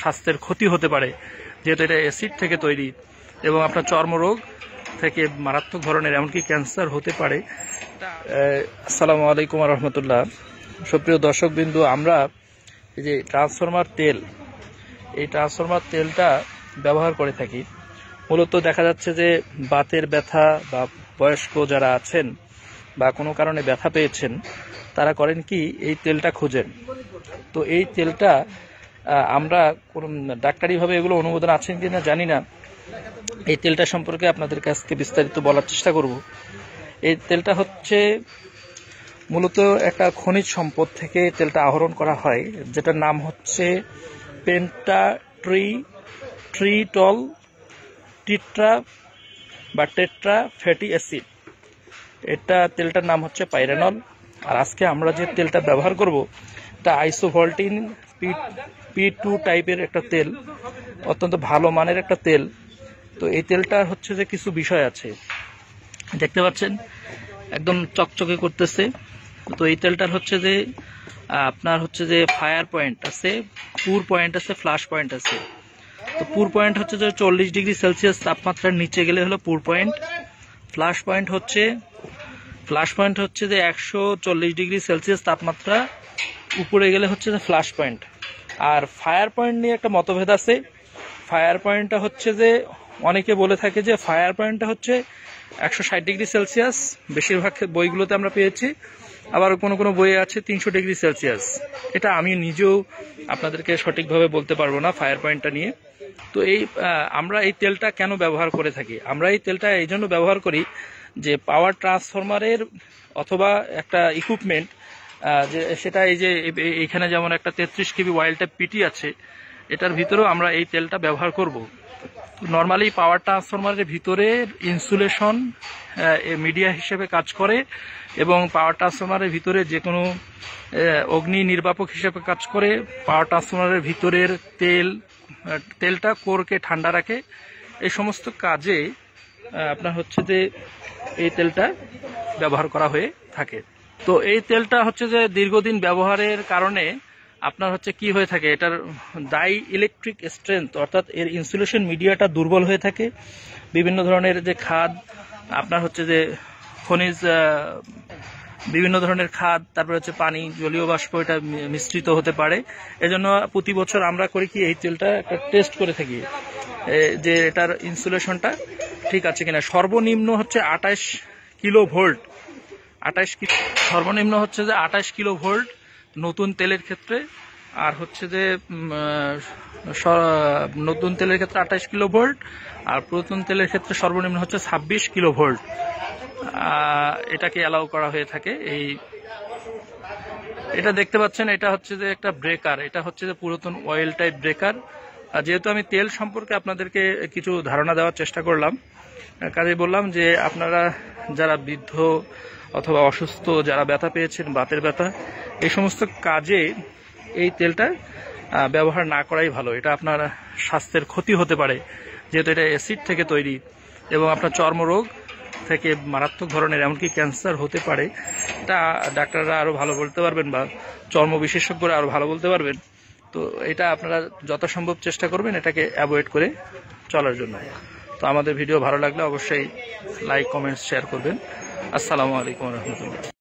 স্বাস্থ্যের ক্ষতি হতে পারে, যেহেতু এটা অ্যাসিড থেকে তৈরি এবং আপনার চর্মরোগ থেকে মারাত্মক ধরনের এমনকি ক্যান্সার হতে পারে। আসসালামু আলাইকুম ওয়া রাহমাতুল্লাহ। সুপ্রিয় দর্শকবৃন্দ, আমরা এই যে ট্রান্সফরমার তেল, এই ট্রান্সফরমার তেলটা ব্যবহার করে থাকি। মূলত দেখা যাচ্ছে যে বাতের ব্যথা বা বয়স্ক যারা আছেন বা কোনো কারণে ব্যথা পেয়েছেন, তারা করেন কি এই তেলটা খোঁজেন। তো এই তেলটা আমরা কোন ডাক্তারিভাবে এগুলো অনুমোদন আছেন কিনা জানি না। এই তেলটা সম্পর্কে আপনাদের কাছে বিস্তারিত বলার চেষ্টা করব। এই তেলটা হচ্ছে মূলত একটা খনিজ সম্পদ থেকে তেলটা আহরণ করা হয়, যেটার নাম হচ্ছে পেন্টাট্রিটল টিট্রা বা টেট্রা ফ্যাটি অ্যাসিড। এটা তেলটার নাম হচ্ছে পাইরানল। আর আজকে আমরা যে তেলটা ব্যবহার করব এটা আইসোভল্টিন P2 টাইপের একটা তেল, অত্যন্ত ভালো মানের একটা তেল। তো এই তেলটার হচ্ছে যে কিছু বিষয় আছে, দেখতে পাচ্ছেন একদম চকচকে করতেছে। তো এই তেলটার হচ্ছে যে আপনার হচ্ছে যে ফায়ার পয়েন্ট আছে, পুর পয়েন্ট আছে, ফ্লাশ পয়েন্ট আছে। তো পুর পয়েন্ট হচ্ছে যে 40 ডিগ্রি সেলসিয়াস তাপমাত্রার নিচে গেলে হলো পুর পয়েন্ট। ফ্লাশ পয়েন্ট হচ্ছে যে 140 ডিগ্রি সেলসিয়াস তাপমাত্রা উপরে গেলে হচ্ছে যে ফ্লাশ পয়েন্ট। আর ফায়ার পয়েন্ট নিয়ে একটা মতভেদ আছে। ফায়ার পয়েন্টটা হচ্ছে যে অনেকে বলে থাকে যে ফায়ার পয়েন্টটা হচ্ছে 160 ডিগ্রি সেলসিয়াস, বেশিরভাগ বইগুলোতে আমরা পেয়েছি। আবার কোনো কোনো বইয়ে আছে 300 ডিগ্রি সেলসিয়াস। এটা আমি নিজেও আপনাদেরকে সঠিকভাবে বলতে পারবো না ফায়ার পয়েন্টটা নিয়ে। তো আমরা এই তেলটা কেন ব্যবহার করে থাকি? আমরা এই তেলটা এই জন্য ব্যবহার করি যে পাওয়ার ট্রান্সফরমারের অথবা একটা ইকুইপমেন্ট, যে সেটা এই যে এইখানে যেমন একটা 33 কেবি ওয়াইল্ড টাইপ পিটি আছে, এটার ভিতরেও আমরা এই তেলটা ব্যবহার করব। নর্মালি পাওয়ার ট্রান্সফরমারের ভিতরে ইনসুলেশন মিডিয়া হিসেবে কাজ করে এবং পাওয়ার ট্রান্সফরমারের ভিতরে যে কোনো অগ্নি নির্বাপক হিসেবে কাজ করে। পাওয়ার ট্রান্সফরমারের ভিতরের তেলটা কোরকে ঠান্ডা রাখে। এই সমস্ত কাজে আপনার হচ্ছে যে এই তেলটা ব্যবহার করা হয়ে থাকে। তো এই তেলটা হচ্ছে যে দীর্ঘদিন ব্যবহারের কারণে আপনার হচ্ছে কি হয়ে থাকে, এটার ডাই ইলেকট্রিক স্ট্রেংথ অর্থাৎ এর ইনসুলেশন মিডিয়াটা দুর্বল হয়ে থাকে। বিভিন্ন ধরনের যে খাদ, আপনার হচ্ছে যে খনিজ, বিভিন্ন ধরনের খাদ, তারপরে হচ্ছে পানি, জলীয় বাষ্প, এটা মিশ্রিত হতে পারে। এজন্য প্রতি বছর আমরা করি কি এই তেলটা একটা টেস্ট করে থাকি যে এটার ইনসুলেশনটা ঠিক আছে কিনা। সর্বনিম্ন হচ্ছে 28 কিলো ভোল্ট, সর্বনিম্ন হচ্ছে যে 28 কিলো ভোল্ট নতুন তেলের ক্ষেত্রে। আর হচ্ছে যে নতুন তেলের ক্ষেত্রে 28 কিলো ভোল্ট, আর পুরাতন তেলের ক্ষেত্রে সর্বনিম্ন হচ্ছে 26 কিলো ভোল্ট। এটাকে অ্যালাউ করা হয়ে থাকে। এটা দেখতে পাচ্ছেন, এটা হচ্ছে যে একটা ব্রেকার, এটা হচ্ছে যে পুরাতন অয়েল টাইপ ব্রেকার। যেহেতু আমি তেল সম্পর্কে আপনাদেরকে কিছু ধারণা দেওয়ার চেষ্টা করলাম, কাজে বললাম যে আপনারা যারা বৃদ্ধ অথবা অসুস্থ, যারা ব্যথা পেয়েছেন, বাতের ব্যথা, এই সমস্ত কাজে এই তেলটা ব্যবহার না করাই ভালো। এটা আপনার স্বাস্থ্যের ক্ষতি হতে পারে, যেহেতু এটা অ্যাসিড থেকে তৈরি এবং আপনার চর্মরোগ থেকে মারাত্মক ধরনের এমনকি ক্যান্সার হতে পারে। এটা ডাক্তাররা আরও ভালো বলতে পারবেন বা চর্ম বিশেষজ্ঞরা আরও ভালো বলতে পারবেন। তো এটা আপনারা যথাসম্ভব চেষ্টা করবেন এটাকে অ্যাভয়েড করে চলার জন্য। তো আমাদের ভিডিও ভালো লাগলে অবশ্যই লাইক, কমেন্টস, শেয়ার করবেন। আসসালামু আলাইকুম ওয়া রাহমাতুল্লাহ।